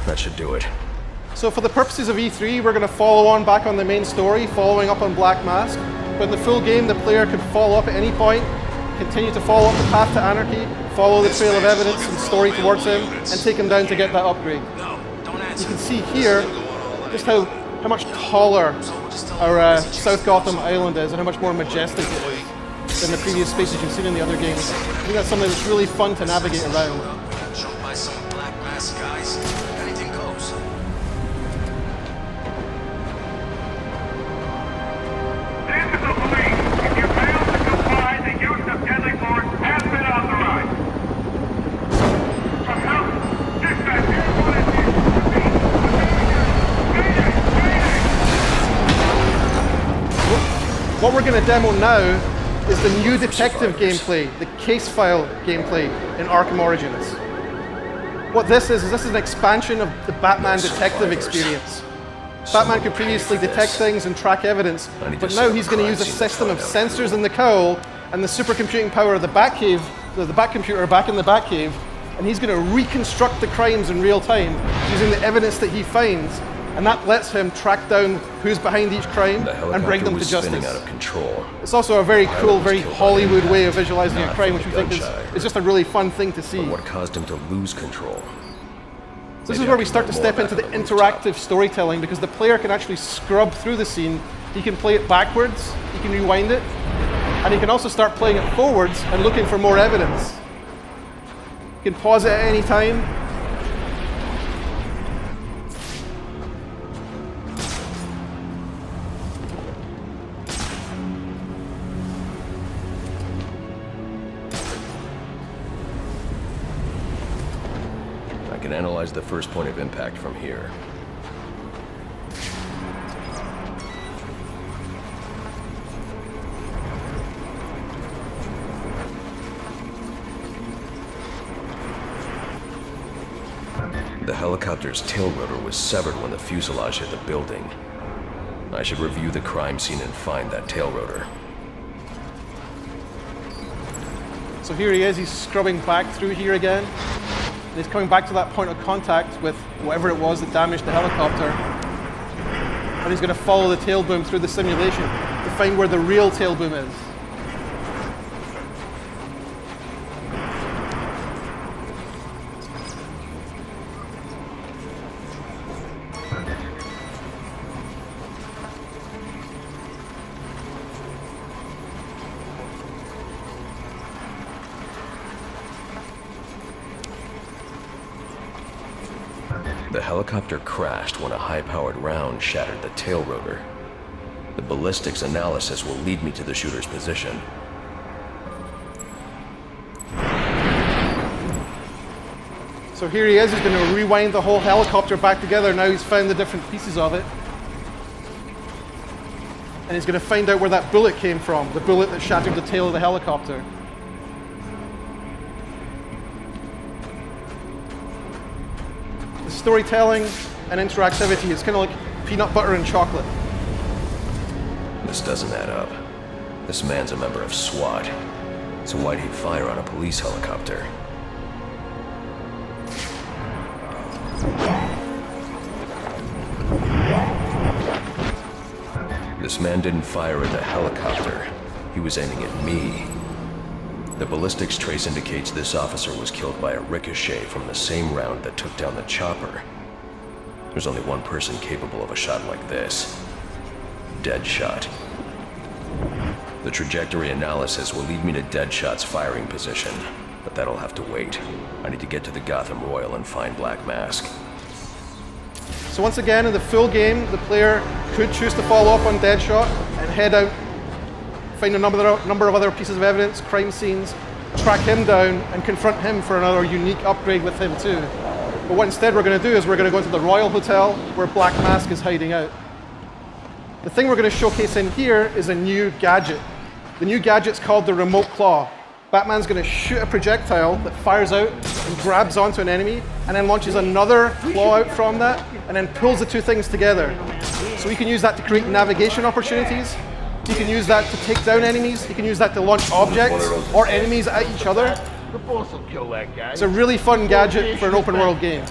That should do it. So for the purposes of E3, we're going to follow on back on the main story, following up on Black Mask. But in the full game, the player could follow up at any point, continue to follow up the path to anarchy, follow the trail of evidence and story towards him, and take him down to get that upgrade. You can see here just how much taller our South Gotham Island is and how much more majestic it is than the previous spaces you've seen in the other games. I think that's something that's really fun to navigate around. What we're going to demo now is the new detective gameplay, the case file gameplay in Arkham Origins. What this is an expansion of the Batman detective experience. Batman could previously detect things and track evidence, but now he's going to use a system of sensors in the cowl and the supercomputing power of the Batcave, the Batcomputer back in the Batcave, and he's going to reconstruct the crimes in real time using the evidence that he finds. And that lets him track down who's behind each crime and bring them to justice. Out of control. It's also a very cool, very Hollywood way of visualizing a crime, which we think is just a really fun thing to see. But what caused him to lose control? So this is where we start to step into the interactive storytelling, because the player can actually scrub through the scene. He can play it backwards, he can rewind it, and he can also start playing it forwards and looking for more evidence. You can pause it at any time. I can analyze the first point of impact from here. The helicopter's tail rotor was severed when the fuselage hit the building. I should review the crime scene and find that tail rotor. So here he is, he's scrubbing back through here again. And he's coming back to that point of contact with whatever it was that damaged the helicopter. And he's going to follow the tail boom through the simulation to find where the real tail boom is. The helicopter crashed when a high-powered round shattered the tail rotor. The ballistics analysis will lead me to the shooter's position. So here he is, he's going to rewind the whole helicopter back together. Now he's found the different pieces of it. And he's going to find out where that bullet came from, the bullet that shattered the tail of the helicopter. Storytelling and interactivity is kind of like peanut butter and chocolate. This doesn't add up. This man's a member of SWAT. So why'd he fire on a police helicopter? This man didn't fire at the helicopter. He was aiming at me. The ballistics trace indicates this officer was killed by a ricochet from the same round that took down the chopper. There's only one person capable of a shot like this. Deadshot. The trajectory analysis will lead me to Deadshot's firing position, but that'll have to wait. I need to get to the Gotham Royal and find Black Mask. So once again, in the full game, the player could choose to follow up on Deadshot and head out, find a number of other pieces of evidence, crime scenes, track him down and confront him for another unique upgrade with him too. But what instead we're going to do is we're going to go to the Royal Hotel where Black Mask is hiding out. The thing we're going to showcase in here is a new gadget. The new gadget's called the Remote Claw. Batman's going to shoot a projectile that fires out and grabs onto an enemy and then launches another claw out from that and then pulls the two things together. So we can use that to create navigation opportunities. You can use that to take down enemies. You can use that to launch objects or enemies at each other. The boss will kill that guy. It's a really fun gadget for an open world game.